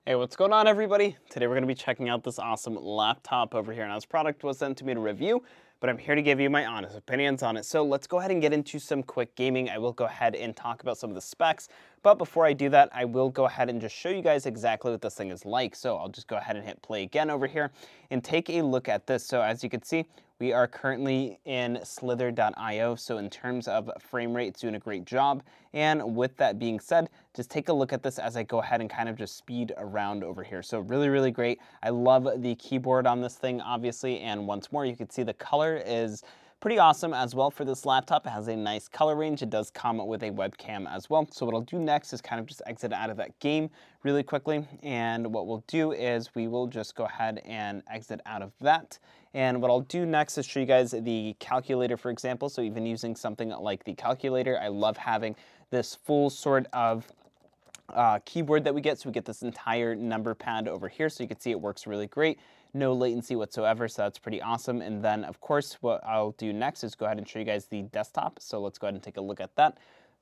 Hey, what's going on, everybody? Today we're going to be checking out this awesome laptop over here. Now, this product was sent to me to review, but I'm here to give you my honest opinions on it. So let's go ahead and get into some quick gaming. I will go ahead and talk about some of the specs, but before I do that, I will go ahead and just show you guys exactly what this thing is like. So I'll just go ahead and hit play again over here and take a look at this. So as you can see, we are currently in slither.io, so in terms of frame rate, it's doing a great job. And with that being said, just take a look at this as I go ahead and kind of just speed around over here. So really, really great. I love the keyboard on this thing, obviously, and once more, you can see the color is pretty awesome as well for this laptop. It has a nice color range. It does come with a webcam as well. So what I'll do next is kind of just exit out of that game really quickly. And what we'll do is we will just go ahead and exit out of that. And what I'll do next is show you guys the calculator, for example. So even using something like the calculator, I love having this full sort of keyboard that we get. So we get this entire number pad over here. So you can see it works really great. No latency whatsoever, so that's pretty awesome. And then, of course, what I'll do next is go ahead and show you guys the desktop. So let's go ahead and take a look at that.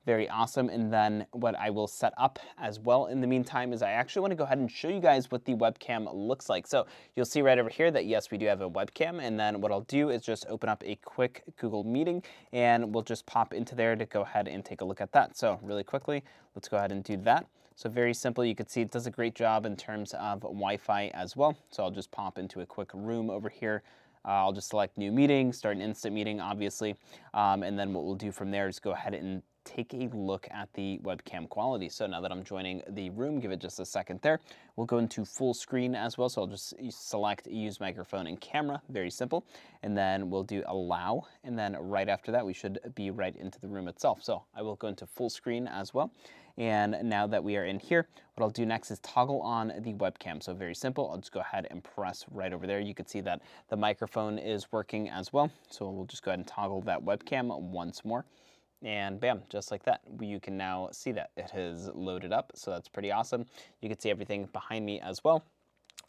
Very awesome. And then what I will set up as well in the meantime is I actually want to go ahead and show you guys what the webcam looks like. So you'll see right over here that, yes, we do have a webcam. And then what I'll do is just open up a quick Google Meeting, and we'll just pop into there to go ahead and take a look at that. So really quickly, let's go ahead and do that. So very simple. You can see it does a great job in terms of Wi-Fi as well. So I'll just pop into a quick room over here. I'll just select new meeting, start an instant meeting, obviously. And then what we'll do from there is go ahead and take a look at the webcam quality. So now that I'm joining the room, give it just a second there. We'll go into full screen as well. So I'll just select use microphone and camera, very simple. And then we'll do allow. And then right after that, we should be right into the room itself. So I will go into full screen as well. And now that we are in here, what I'll do next is toggle on the webcam. So very simple. I'll just go ahead and press right over there. You can see that the microphone is working as well. So we'll just go ahead and toggle that webcam once more. And bam, just like that, you can now see that it has loaded up. So that's pretty awesome. You can see everything behind me as well.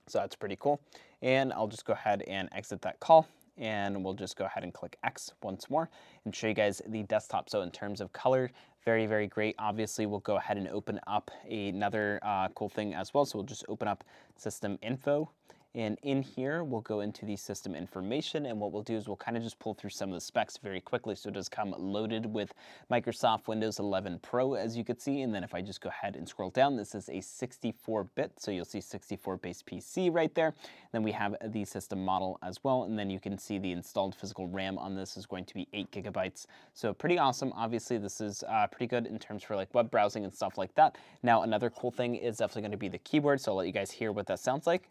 So that's pretty cool. And I'll just go ahead and exit that call. And we'll just go ahead and click X once more and show you guys the desktop. So in terms of color, very, very great. Obviously, we'll go ahead and open up another cool thing as well. So we'll just open up System Info. And in here, we'll go into the system information, and what we'll do is we'll kind of just pull through some of the specs very quickly. So it does come loaded with Microsoft Windows 11 Pro, as you can see. And then if I just go ahead and scroll down, this is a 64-bit. So you'll see 64 base PC right there. Then we have the system model as well. And then you can see the installed physical RAM on this is going to be 8 gigabytes. So pretty awesome. Obviously, this is pretty good in terms for like web browsing and stuff like that. Now, another cool thing is definitely going to be the keyboard. So I'll let you guys hear what that sounds like.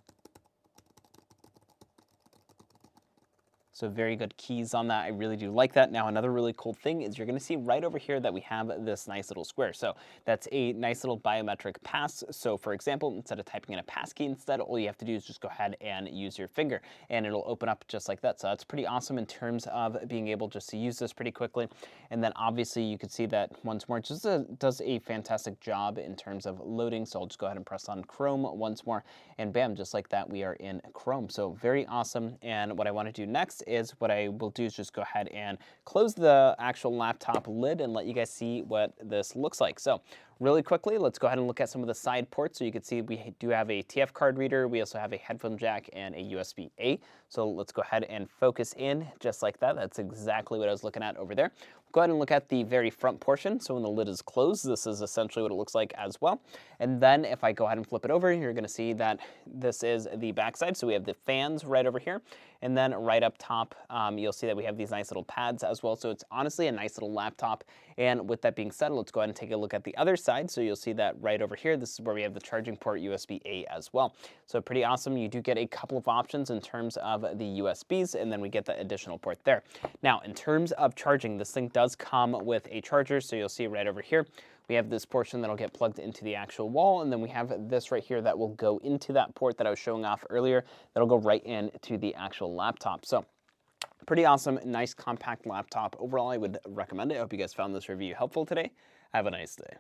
So very good keys on that. I really do like that. Now, another really cool thing is you're going to see right over here that we have this nice little square. So that's a nice little biometric pass. So for example, instead of typing in a passkey instead, all you have to do is just go ahead and use your finger and it'll open up just like that. So that's pretty awesome in terms of being able just to use this pretty quickly. And then obviously you can see that once more, it just does a fantastic job in terms of loading. So I'll just go ahead and press on Chrome once more and bam, just like that, we are in Chrome. So very awesome. And what I want to do next is what I will do is just go ahead and close the actual laptop lid and let you guys see what this looks like. So really quickly, let's go ahead and look at some of the side ports. So you can see we do have a TF card reader. We also have a headphone jack and a USB-A. So let's go ahead and focus in just like that. That's exactly what I was looking at over there. Go ahead and look at the very front portion. So when the lid is closed, this is essentially what it looks like as well. And then if I go ahead and flip it over, you're going to see that this is the backside. So we have the fans right over here. And then right up top, you'll see that we have these nice little pads as well. So it's honestly a nice little laptop. And with that being said, let's go ahead and take a look at the other side. So you'll see that right over here, this is where we have the charging port USB-A as well. So pretty awesome. You do get a couple of options in terms of the USBs, and then we get the additional port there. Now, in terms of charging, this thing does come with a charger. So you'll see right over here, we have this portion that'll get plugged into the actual wall, and then we have this right here that will go into that port that I was showing off earlier. That'll go right into the actual laptop. So pretty awesome, nice compact laptop. Overall, I would recommend it. I hope you guys found this review helpful today. Have a nice day.